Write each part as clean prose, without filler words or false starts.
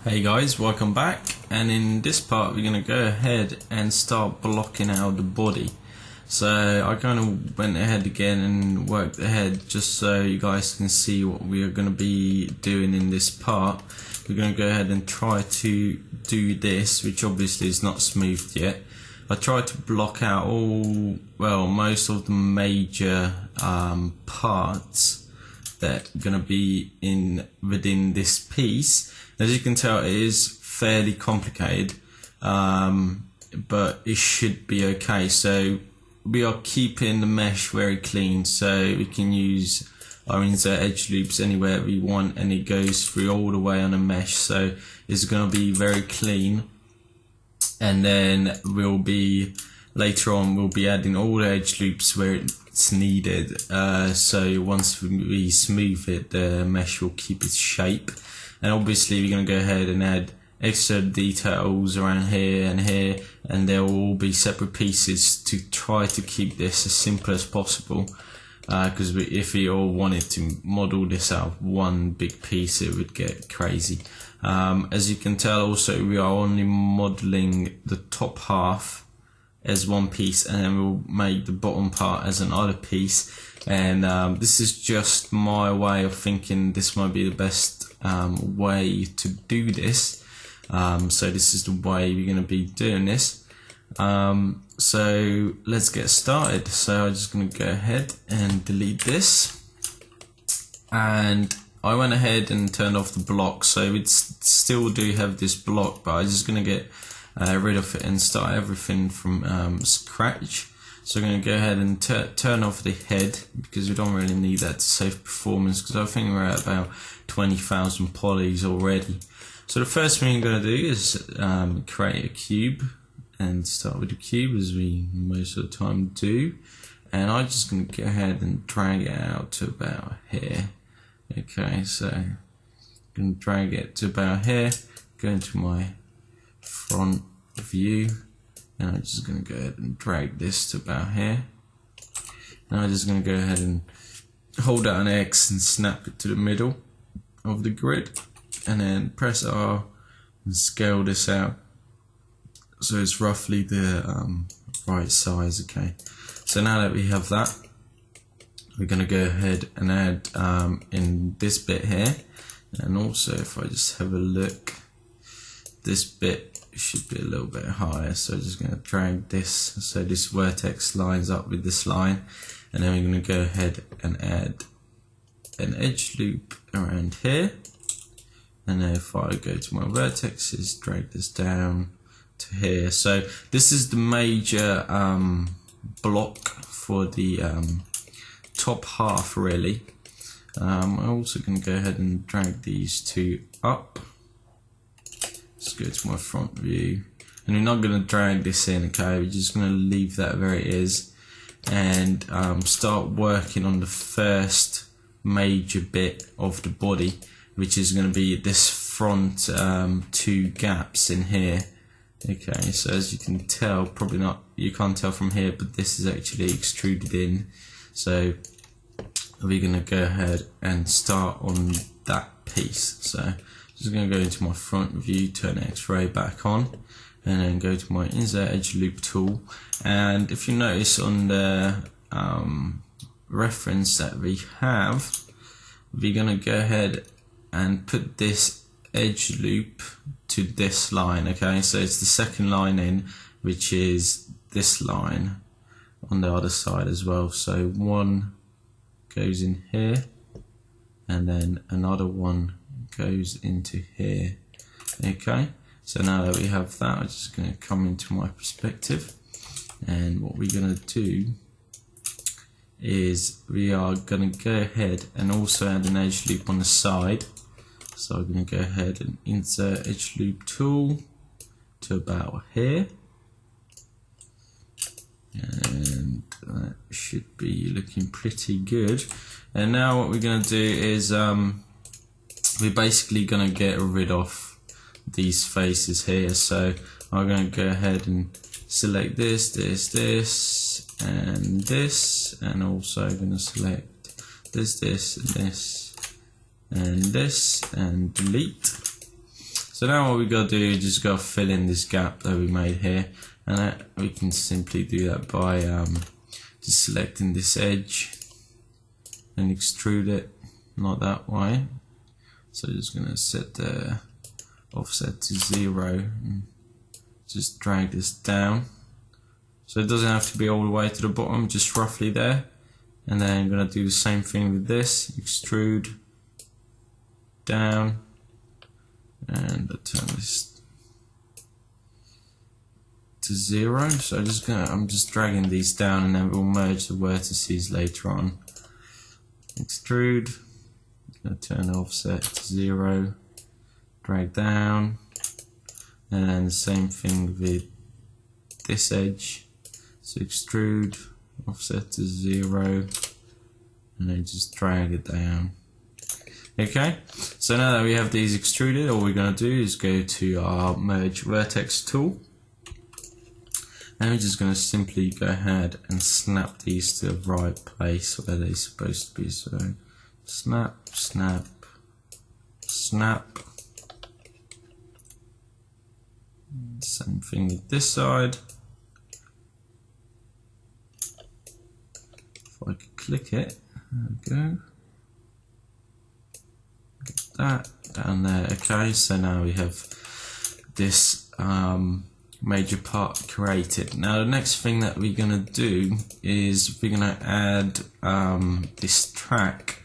Hey guys, welcome back, and in this part we're going to go ahead and start blocking out the body. So I kind of went ahead again and worked ahead just so you guys can see what we are going to be doing in this part. We're going to go ahead and try to do this, which obviously is not smoothed yet. I tried to block out most of the major parts that are going to be within this piece. As you can tell, it is fairly complicated, but it should be okay. So we are keeping the mesh very clean, so we can use our insert edge loops anywhere we want, and it goes through all the way on a mesh, so it's going to be very clean. And then later on we'll be adding all the edge loops where it's needed, so once we smooth it, the mesh will keep its shape. And obviously we're going to go ahead and add extra details around here, and there will all be separate pieces to try to keep this as simple as possible, because if we all wanted to model this out of one big piece, it would get crazy. As you can tell, also we are only modeling the top half as one piece, and then we'll make the bottom part as another piece. And this is just my way of thinking. This might be the best way to do this, so this is the way we're going to be doing this. So let's get started. So I'm just going to go ahead and delete this, and I went ahead and turned off the block, so it still do have this block, but I'm just going to get rid of it and start everything from scratch. So I'm going to go ahead and turn off the head, because we don't really need that to save performance, because I think we're at about 20,000 polys already. So the first thing I'm going to do is create a cube, and start with the cube as we most of the time do. And I'm just going to go ahead and drag it out to about here. Okay, so I'm going to drag it to about here, go into my front view, and I'm just going to go ahead and drag this to about here. Now I'm just going to go ahead and hold down X and snap it to the middle of the grid, and then press R and scale this out so it's roughly the right size. Okay, so now that we have that, we're going to go ahead and add in this bit here. And also, if I just have a look, this bit should be a little bit higher, so I'm just going to drag this so this vertex lines up with this line, and then we're going to go ahead and add an edge loop around here. And then if I go to my vertexes, drag this down to here. So this is the major block for the top half, really. I'm also going to go ahead and drag these two up. Let's go to my front view, and we're not going to drag this in, okay, we're just going to leave that where it is, and start working on the first major bit of the body, which is going to be this front two gaps in here. Okay, so as you can tell, probably not, you can't tell from here, but this is actually extruded in, so we're going to go ahead and start on that piece. So just going to go into my front view, turn X-ray back on, and then go to my insert edge loop tool. And if you notice on the reference that we have, we're going to go ahead and put this edge loop to this line. Okay, so it's the second line in, which is this line on the other side as well. So one goes in here, and then another one goes into here. Okay, so now that we have that, I'm just going to come into my perspective, and what we're going to do is we are going to go ahead and also add an edge loop on the side. So I'm going to go ahead and insert edge loop tool to about here, and that should be looking pretty good. And now what we're going to do is we're basically going to get rid of these faces here. So I'm going to go ahead and select this, and this, and also going to select this, and this, and delete. So now what we got to do is just got to fill in this gap that we made here, and we can simply do that by just selecting this edge and extrude it, not that way. So just going to set the offset to 0 and just drag this down. So it doesn't have to be all the way to the bottom, just roughly there. And then I'm going to do the same thing with this, extrude down, and I'll turn this to 0. So I'm just dragging these down, and then we'll merge the vertices later on. Extrude, going to turn the offset to 0, drag down, and then the same thing with this edge. So extrude, offset to 0, and then just drag it down. Okay, so now that we have these extruded, all we're going to do is go to our merge vertex tool, and we're just going to simply go ahead and snap these to the right place where they're supposed to be. So snap, snap, snap. Same thing with this side. If I could click it, there we go. Get that down there. Okay, so now we have this major part created. Now the next thing that we're gonna do is we're gonna add this track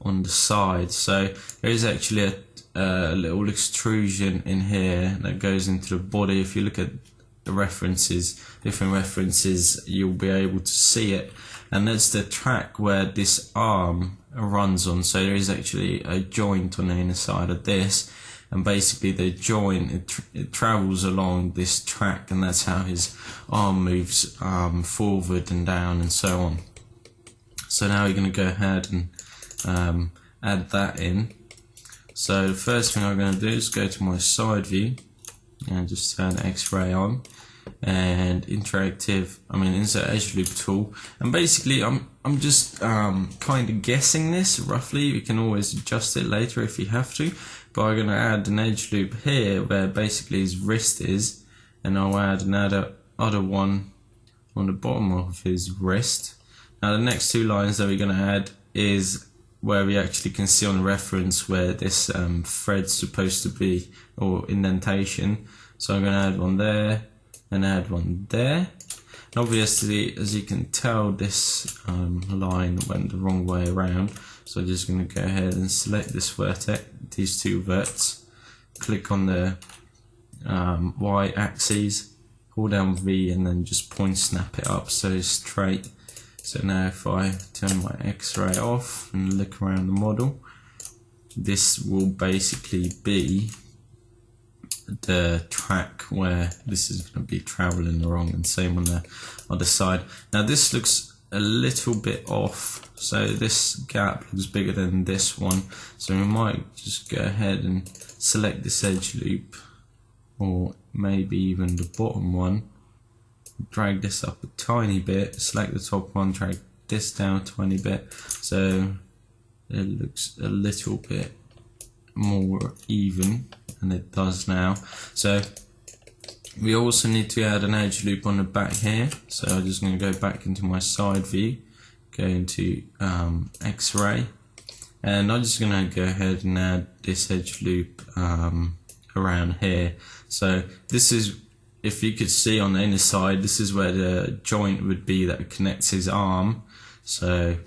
on the side. So there is actually a little extrusion in here that goes into the body. If you look at the references, different references, you'll be able to see it, and that's the track where this arm runs on. So there is actually a joint on the inner side of this, and basically the joint it travels along this track, and that's how his arm moves forward and down and so on. So now we're going to go ahead and add that in. So the first thing I'm going to do is go to my side view and just turn X-ray on, and insert Edgeloop tool, and basically I'm just kind of guessing this roughly. You can always adjust it later if you have to, but I'm going to add an edge loop here where basically his wrist is, and I'll add another one on the bottom of his wrist. Now the next two lines that we're going to add is where we actually can see on the reference where this thread's supposed to be, or indentation. So I'm going to add one there and add one there. And obviously, as you can tell, this line went the wrong way around. So I'm just going to go ahead and select this vertex, these two verts, click on the Y axis, hold down V, and then just point snap it up so it's straight. So now if I turn my X-ray off and look around the model, this will basically be the track where this is going to be traveling along, and same on the other side. Now this looks a little bit off, so this gap looks bigger than this one, so we might just go ahead and select this edge loop, or maybe even the bottom one. Drag this up a tiny bit, select the top one, drag this down a tiny bit, so it looks a little bit more even, and it does now. So we also need to add an edge loop on the back here, so I'm just going to go back into my side view, go into X-ray, and I'm just going to go ahead and add this edge loop around here. So this is, if you could see on the inner side, this is where the joint would be that connects his arm. So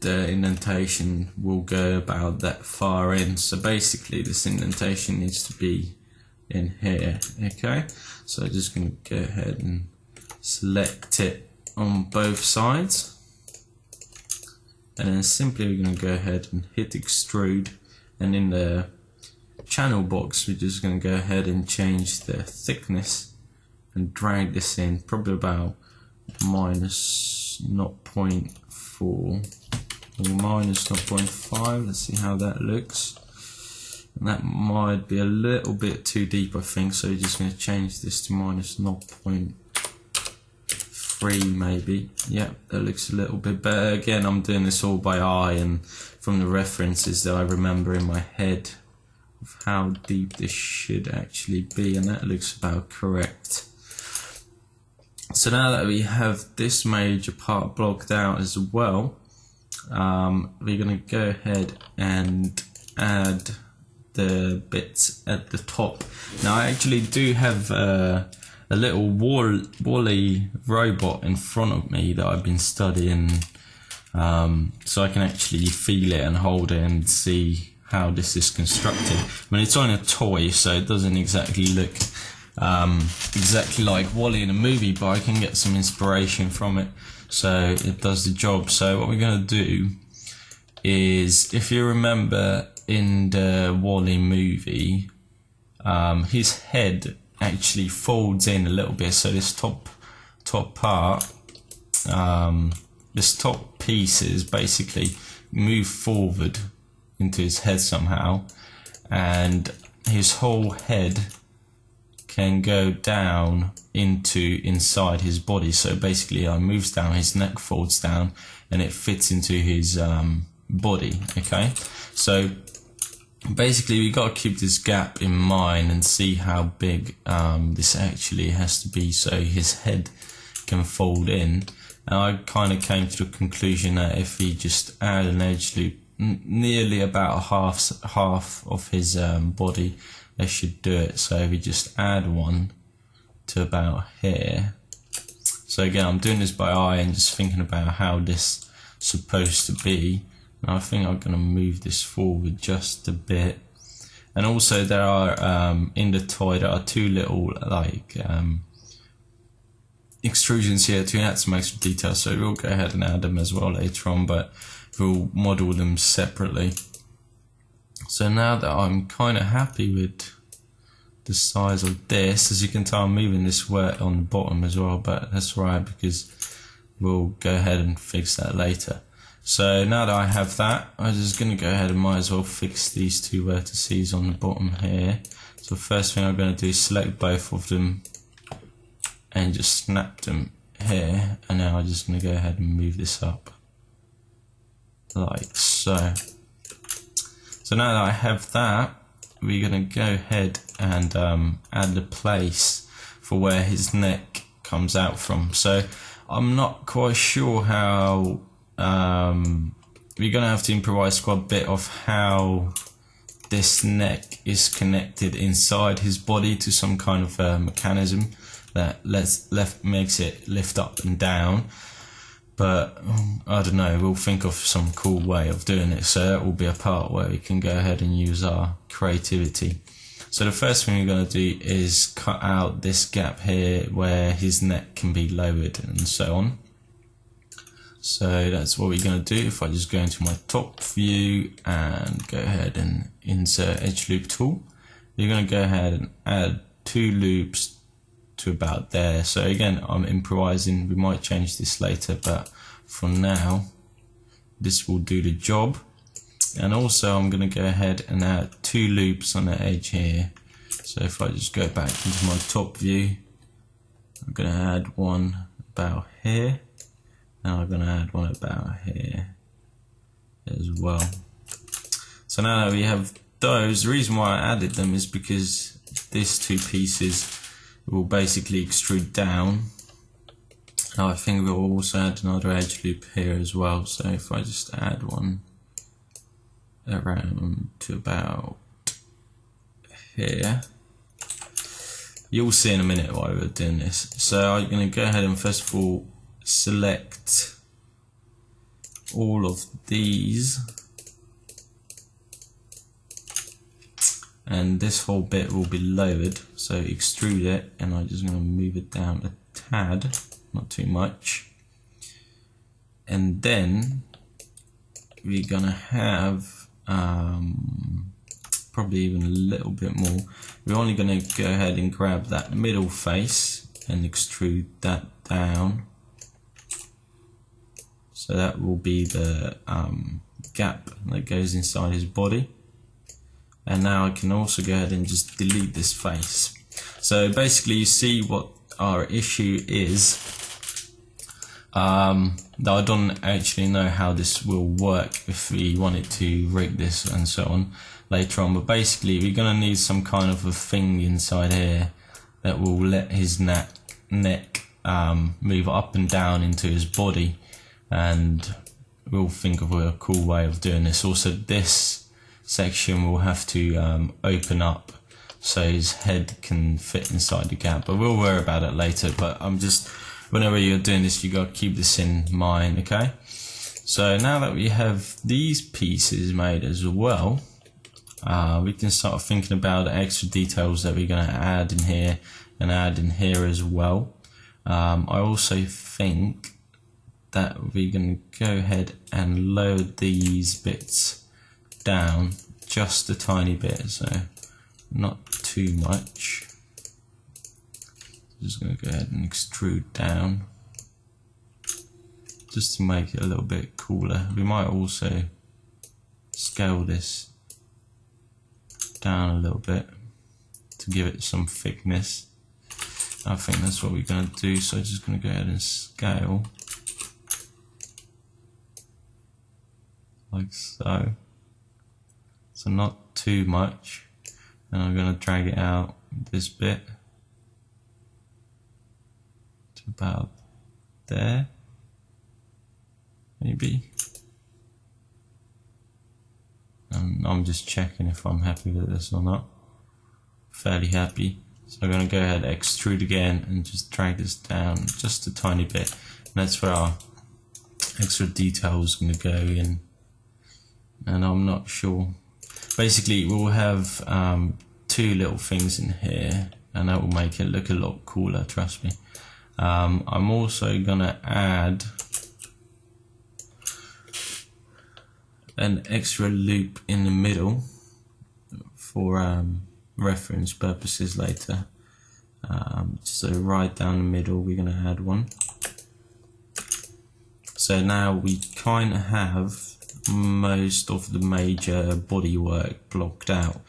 the indentation will go about that far in. So basically this indentation needs to be in here. Okay, so I'm just going to go ahead and select it on both sides, and then simply we're going to go ahead and hit extrude, and in the channel box we're just going to go ahead and change the thickness and drag this in probably about minus 0.4 or minus 0.5. Let's see how that looks, and that might be a little bit too deep, I think, so we're just going to change this to minus 0.3 maybe. Yeah, that looks a little bit better. Again, I'm doing this all by eye and from the references that I remember in my head of how deep this should actually be, and that looks about correct. So now that we have this major part blocked out as well, we're going to go ahead and add the bits at the top. Now I actually do have a little Wall-E robot in front of me that I've been studying, so I can actually feel it and hold it and see how this is constructed. I mean, it's on a toy, so it doesn't exactly look exactly like Wall-E in a movie, but I can get some inspiration from it, so it does the job. So what we're going to do is, if you remember in the Wall-E movie, his head actually folds in a little bit, so this top part, this top pieces basically move forward into his head somehow, and his whole head can go down inside his body. So basically it moves down, his neck folds down, and it fits into his body. Okay, so basically we got to keep this gap in mind and see how big this actually has to be so his head can fold in. And I kind of came to the conclusion that if we just add an edge loop nearly about half of his body, they should do it. So we just add one to about here. So again, I'm doing this by eye and just thinking about how this is supposed to be. And I think I'm going to move this forward just a bit. And also there are, in the toy, there are two little like extrusions here to add some extra detail. So we'll go ahead and add them as well later on, but we'll model them separately. So now that I'm kind of happy with the size of this, as you can tell I'm moving this wet on the bottom as well, but that's right because we'll go ahead and fix that later. So now that I have that, I'm just going to go ahead and might as well fix these two vertices on the bottom here. So first thing I'm going to do is select both of them and just snap them here, and now I'm just going to go ahead and move this up like so. So now that I have that, we're going to go ahead and add the place for where his neck comes out from. So I'm not quite sure how, we're going to have to improvise quite a bit of how this neck is connected inside his body to some kind of mechanism that makes it lift up and down. But I don't know, we'll think of some cool way of doing it, so that will be a part where we can go ahead and use our creativity. So the first thing we're going to do is cut out this gap here where his neck can be lowered and so on. So that's what we're going to do. If I just go into my top view and go ahead and insert edge loop tool, you're going to go ahead and add two loops to about there. So again, I'm improvising, we might change this later, but for now this will do the job. And also I'm going to go ahead and add two loops on the edge here. So if I just go back into my top view, I'm going to add one about here, and I'm going to add one about here as well. So now that we have those, the reason why I added them is because these two pieces will basically extrude down. Now I think we'll also add another edge loop here as well. So if I just add one around to about here, you'll see in a minute why we're doing this. So I'm going to go ahead and first of all select all of these, and this whole bit will be lowered, so extrude it, and I'm just going to move it down a tad, not too much. And then we're going to have probably even a little bit more. We're only going to go ahead and grab that middle face and extrude that down. So that will be the gap that goes inside his body. And now I can also go ahead and just delete this face. So basically you see what our issue is. That I don't actually know how this will work if we wanted to rig this and so on. later on. But basically we're going to need some kind of a thing inside here that will let his neck move up and down into his body, and we'll think of a cool way of doing this. Also, this section will have to open up so his head can fit inside the gap, but we'll worry about it later. But I'm just, whenever you're doing this, you got to keep this in mind, okay? So now that we have these pieces made as well, we can start thinking about the extra details that we're going to add in here and add in here as well. I also think that we're going to go ahead and load these bits down just a tiny bit, so not too much. Just going to go ahead and extrude down just to make it a little bit cooler. We might also scale this down a little bit to give it some thickness. I think that's what we're going to do, so I'm just going to go ahead and scale like so. So not too much, and I'm going to drag it out this bit to about there, maybe. And I'm just checking if I'm happy with this or not. Fairly happy. So I'm going to go ahead and extrude again and just drag this down just a tiny bit. And that's where our extra detail is going to go in. And I'm not sure. Basically, we'll have two little things in here, and that will make it look a lot cooler, trust me. I'm also going to add an extra loop in the middle for reference purposes later. So right down the middle we're going to add one. So now we kind of have most of the major bodywork blocked out.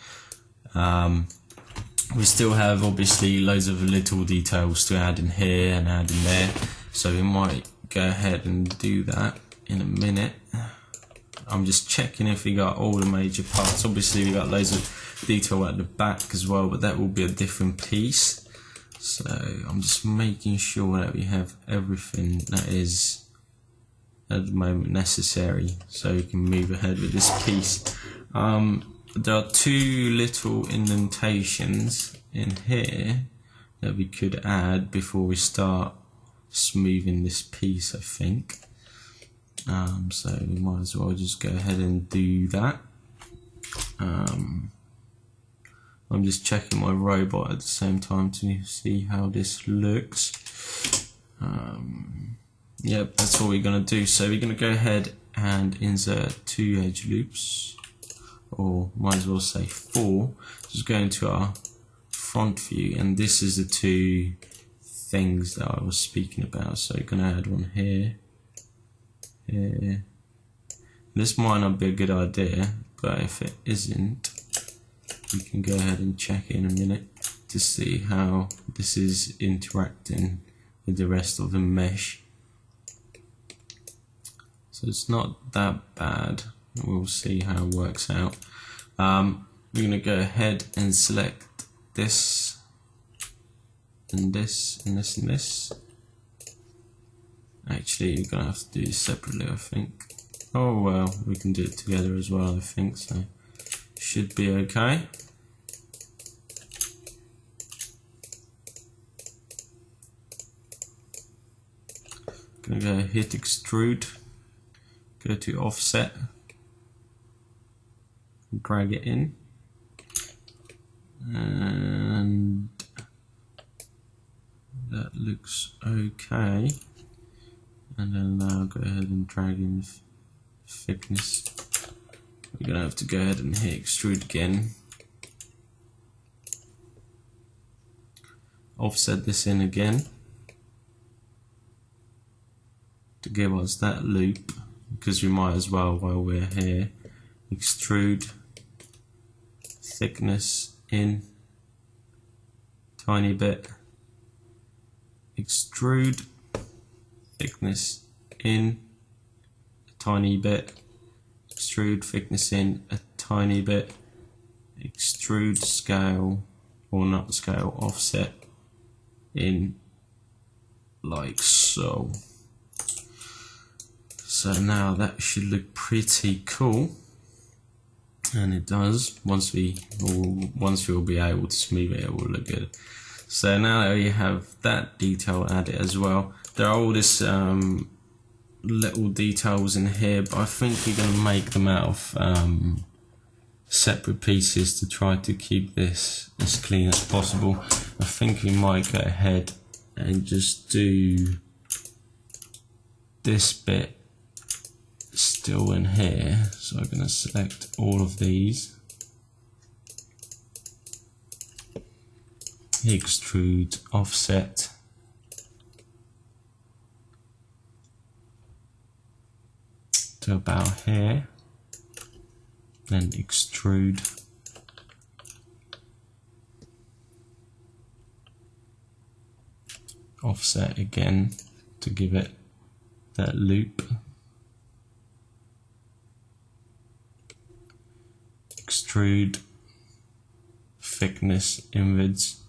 We still have obviously loads of little details to add in here and add in there, so we might go ahead and do that in a minute. I'm just checking if we got all the major parts. Obviously we got loads of detail at the back as well, but that will be a different piece. So I'm just making sure that we have everything that is at the moment necessary so we can move ahead with this piece. There are two little indentations in here that we could add before we start smoothing this piece, I think. So we might as well just go ahead and do that. I'm just checking my robot at the same time to see how this looks. Yep, that's what we're going to do. So we're going to go ahead and insert 2 edge loops, or might as well say 4. Just go into our front view, and this is the 2 things that I was speaking about. So we're going to add one here. Here. This might not be a good idea, but if it isn't, we can go ahead and check in a minute to see how this is interacting with the rest of the mesh. So it's not that bad. We'll see how it works out. We're going to go ahead and select this and this and this and this. Actually, you're going to have to do this separately, I think. Oh well, we can do it together as well, I think, so should be okay. Gonna go hit extrude, go to offset, drag it in, and that looks okay. And then now go ahead and drag in thickness. We're gonna have to go ahead and hit extrude again. Offset this in again to give us that loop, because we might as well while we're here. Extrude, thickness in, tiny bit, extrude, thickness in, a tiny bit, extrude, thickness in, a tiny bit, extrude scale, or not scale, offset in like so. So now that should look pretty cool, and it does. Once we'll be able to smooth it, it will look good. So now that we have that detail added as well, there are all these little details in here, but I think we're going to make them out of separate pieces to try to keep this as clean as possible. I think we might go ahead and just do this bit still in here. So I'm going to select all of these, extrude, offset, to about here, then extrude, offset again to give it that loop, extrude, thickness inwards,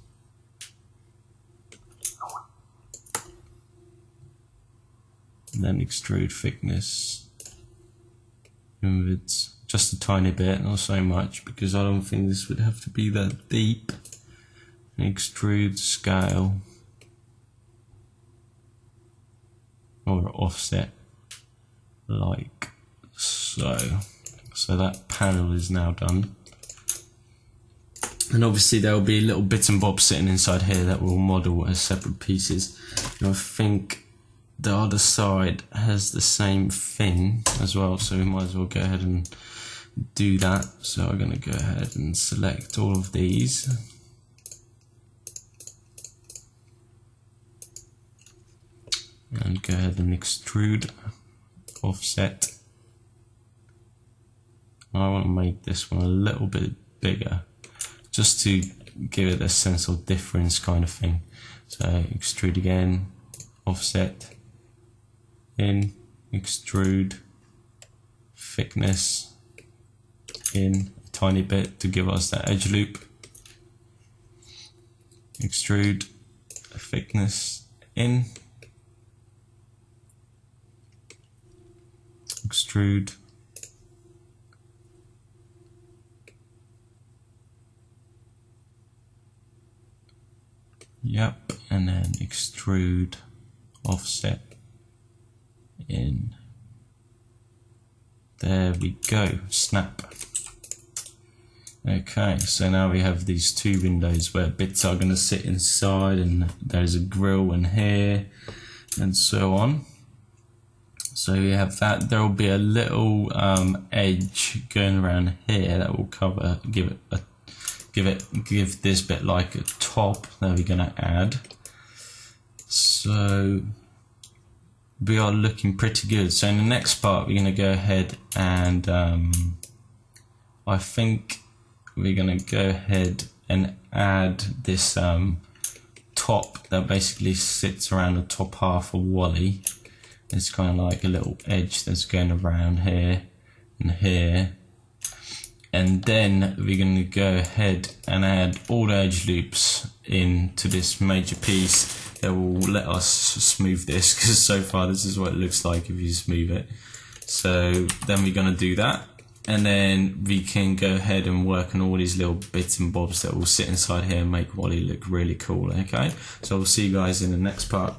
and then extrude thickness inwards, just a tiny bit, not so much, because I don't think this would have to be that deep. Extrude scale, or offset like so. So that panel is now done, and obviously there will be little bits and bobs sitting inside here that will model as separate pieces. And I think the other side has the same thing as well, so we might as well go ahead and do that. So I'm going to go ahead and select all of these, and go ahead and extrude, offset. I want to make this one a little bit bigger, just to give it a sense of difference kind of thing. So extrude again, offset, in, extrude, thickness in a tiny bit to give us that edge loop, extrude, thickness in, extrude, yep, and then extrude, offset in. There we go, snap. Okay, so now we have these two windows where bits are going to sit inside, and there's a grill in here and so on. So we have that. There will be a little edge going around here that will cover, give this bit like a top that we're going to add. So we are looking pretty good. So in the next part we're going to go ahead and I think we're going to go ahead and add this top that basically sits around the top half of Wally. It's kind of like a little edge that's going around here and here. And then we're going to go ahead and add all the edge loops into this major piece that will let us smooth this, because so far this is what it looks like if you smooth it. So then we're going to do that, and then we can go ahead and work on all these little bits and bobs that will sit inside here and make Wally look really cool. Okay, so we'll see you guys in the next part.